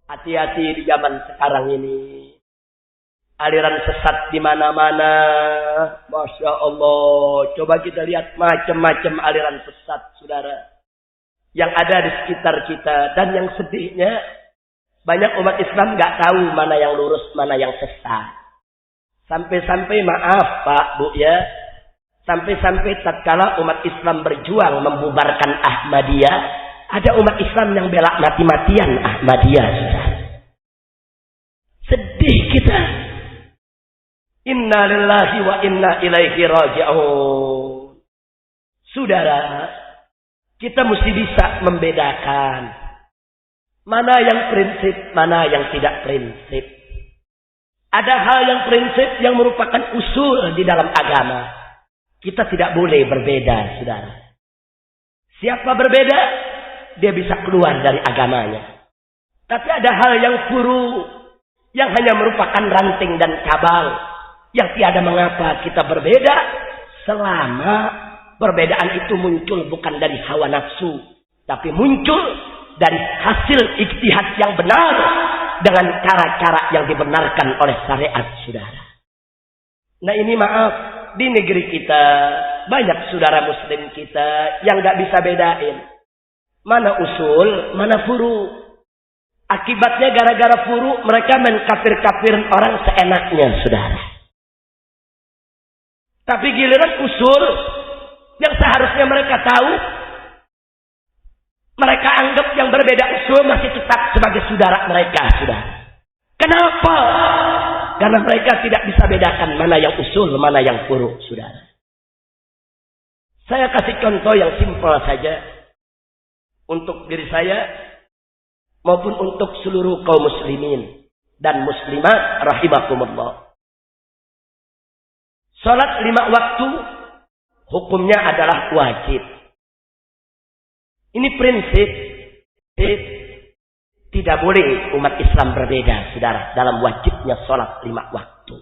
Hati-hati di zaman sekarang ini. Aliran sesat di mana-mana. Masya Allah. Coba kita lihat macam-macam aliran sesat, saudara. Yang ada di sekitar kita. Dan yang sedihnya, banyak umat Islam nggak tahu mana yang lurus, mana yang sesat. Sampai-sampai maaf Pak, Bu ya. Sampai-sampai tatkala umat Islam berjuang membubarkan Ahmadiyah, ada umat Islam yang bela mati-matian Ahmadiyah. Sedih kita. Inna lillahi wa inna ilaihi raji'un. Saudara, kita mesti bisa membedakan mana yang prinsip, mana yang tidak prinsip. Ada hal yang prinsip yang merupakan usul di dalam agama. Kita tidak boleh berbeda, saudara. Siapa berbeda, dia bisa keluar dari agamanya. Tapi ada hal yang furu, yang hanya merupakan ranting dan cabang. Yang tiada mengapa kita berbeda, selama perbedaan itu muncul bukan dari hawa nafsu, tapi muncul dari hasil ijtihad yang benar dengan cara-cara yang dibenarkan oleh syariat, saudara. Nah ini maaf, di negeri kita banyak saudara muslim kita yang gak bisa bedain mana usul, mana furu. Akibatnya gara-gara furu mereka menkafir-kafirin orang seenaknya, saudara. Tapi giliran usul yang seharusnya mereka tahu, mereka anggap yang berbeda usul masih tetap sebagai saudara mereka, saudara. Kenapa? Karena mereka tidak bisa bedakan mana yang usul, mana yang furu, saudara. Saya kasih contoh yang simpel saja untuk diri saya maupun untuk seluruh kaum muslimin dan muslimat rahimakumullah. Salat 5 waktu hukumnya adalah wajib. Ini prinsip. Tidak boleh umat Islam berbeda, saudara, dalam wajibnya salat 5 waktu.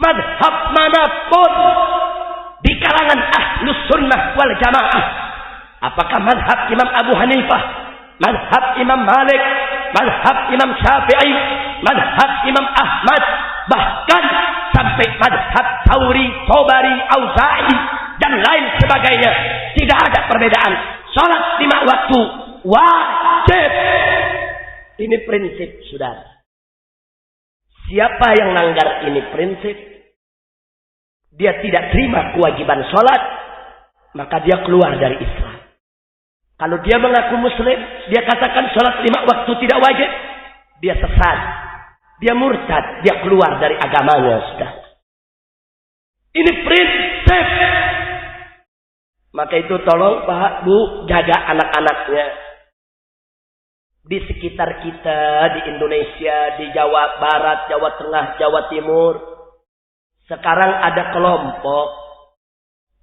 Madhab manapun di kalangan ahlus sunnah wal jamaah, apakah madhab Imam Abu Hanifah, madhab Imam Malik, madhab Imam Syafi'i, madhab Imam Ahmad, bahkan sampai madhab Tsauri, Tobari, Auza'i, dan lain sebagainya. Tidak ada perbedaan. Salat 5 waktu wajib. Ini prinsip, saudara. Siapa yang langgar ini prinsip, dia tidak terima kewajiban salat, maka dia keluar dari Islam. Kalau dia mengaku muslim, dia katakan salat 5 waktu tidak wajib, dia sesat. Dia murtad, dia keluar dari agamanya, saudara. Ini prinsip. Maka itu tolong Pak, Bu, jaga anak-anaknya. Di sekitar kita, di Indonesia, di Jawa Barat, Jawa Tengah, Jawa Timur. Sekarang ada kelompok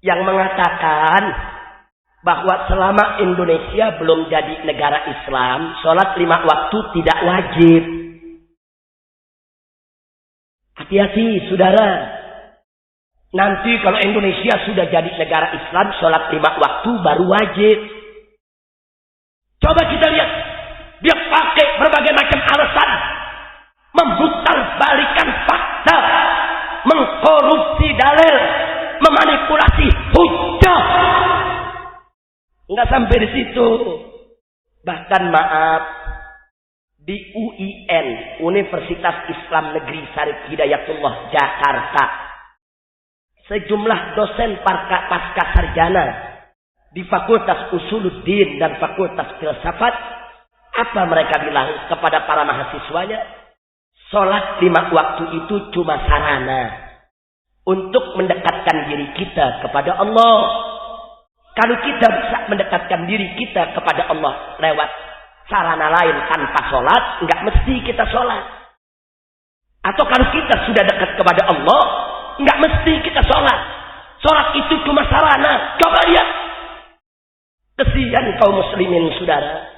yang mengatakan bahwa selama Indonesia belum jadi negara Islam, sholat 5 waktu tidak wajib. Hati-hati, saudara. Nanti kalau Indonesia sudah jadi negara Islam, sholat 5 waktu baru wajib. Coba kita lihat. Dia pakai berbagai macam alasan. Memutar balikan fakta. Mengkorupsi dalil. Memanipulasi hujah. Enggak sampai di situ. Bahkan maaf. Di UIN, Universitas Islam Negeri Syarif Hidayatullah Jakarta, sejumlah dosen pasca sarjana di Fakultas Usuluddin dan Fakultas Filsafat, apa mereka bilang kepada para mahasiswanya? Sholat 5 waktu itu cuma sarana untuk mendekatkan diri kita kepada Allah. Kalau kita bisa mendekatkan diri kita kepada Allah lewat sarana lain tanpa sholat, enggak mesti kita sholat. Atau kalau kita sudah dekat kepada Allah, enggak mesti kita sholat. Sholat itu cuma sarana. Coba lihat. Kesian kaum muslimin, saudara.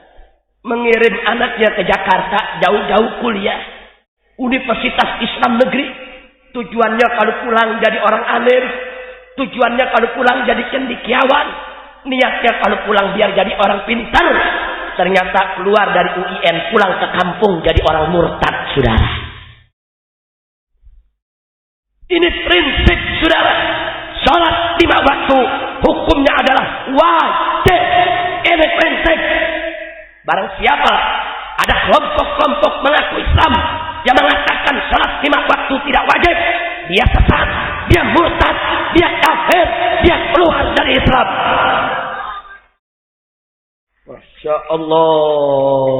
Mengirim anaknya ke Jakarta, jauh-jauh kuliah. Universitas Islam Negeri. Tujuannya kalau pulang jadi orang alim. Tujuannya kalau pulang jadi cendekiawan. Niatnya kalau pulang biar jadi orang pintar. ternyata keluar dari UIN pulang ke kampung jadi orang murtad, saudara. Ini prinsip, saudara. Salat 5 waktu hukumnya adalah wajib. Ini prinsip. Barang siapa ada kelompok-kelompok mengaku Islam yang mengatakan salat 5 waktu tidak wajib, dia sesat, dia murtad, dia kafir, dia keluar dari Islam. Masya Allah.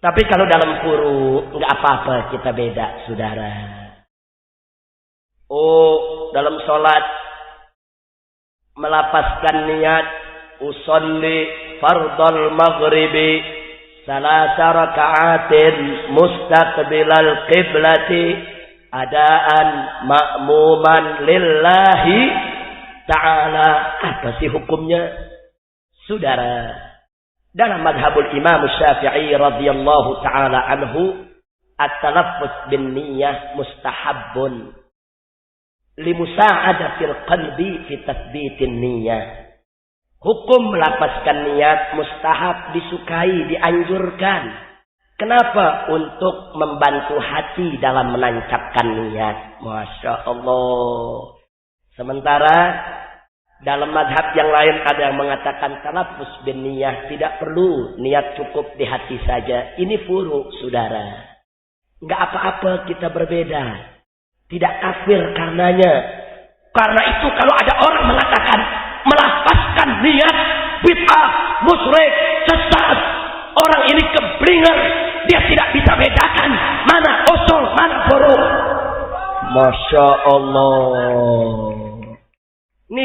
Tapi kalau dalam furu nggak apa-apa, kita beda, saudara. Oh, dalam sholat melapaskan niat usolli fardal maghribi salasa raka'atin mustaqbilal qiblati adaan ma'muman lillahi ta'ala. Apa sih hukumnya, saudara? Dalam madhabul Imam Syafi'i radhiyallahu ta'ala anhu, at-talaffuz bin niyyah mustahabbun limusa'adatil qalbi fi tathbitin niyyah. Hukum melapaskan niat mustahab, disukai, dianjurkan. Kenapa? Untuk membantu hati dalam menancapkan niat. Masya Allah. Sementara dalam madhab yang lain ada yang mengatakan talaffuz bin niyyah tidak perlu, niat cukup di hati saja. Ini furu, saudara. Enggak apa-apa kita berbeda. Tidak kafir karenanya. Karena itu kalau ada orang mengatakan melapaskan niat bid'ah, musyrik, sesat, orang ini keblinger, dia tidak bisa bedakan mana usul, mana furu. Masya Allah. Ini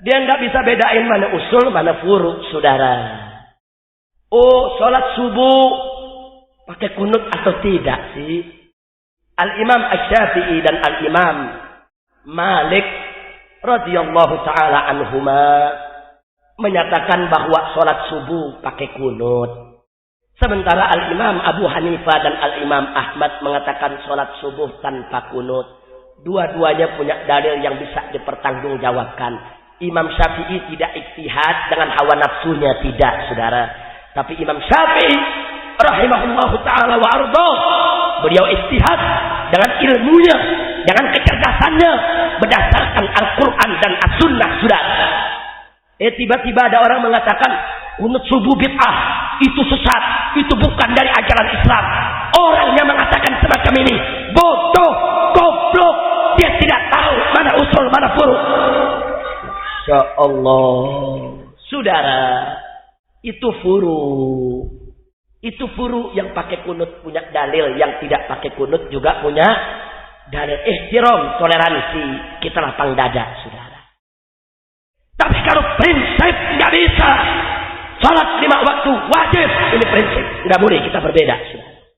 dia nggak bisa bedain mana usul, mana furu, saudara. Oh, sholat subuh pakai kunut atau tidak sih? Al-Imam Asy-Syafi'i dan Al-Imam Malik radhiyallahu ta'ala anhuma menyatakan bahwa sholat subuh pakai kunut. Sementara Al-Imam Abu Hanifah dan Al-Imam Ahmad mengatakan sholat subuh tanpa kunut. Dua-duanya punya dalil yang bisa dipertanggungjawabkan. Imam Syafi'i tidak ijtihad dengan hawa nafsunya, tidak, saudara. Tapi Imam Syafi'i rahimahullahu ta'ala wa ardhah, beliau ijtihad dengan ilmunya, dengan kecerdasannya, berdasarkan Al-Quran dan As-Sunnah, saudara. Tiba-tiba ada orang mengatakan kunut subuh bid'ah, itu sesat, itu bukan dari ajaran Islam. Orangnya mengatakan semacam ini bodoh, goblok, dia tidak tahu mana usul, mana furu. Masya Allah, saudara, itu furu. Itu furu. Yang pakai kunut punya dalil, yang tidak pakai kunut juga punya dalil. Ihtiram, toleransi, kita lapang dada, saudara. Tapi kalau prinsip nggak bisa, salat 5 waktu wajib, ini prinsip, nggak boleh kita berbeda, saudara.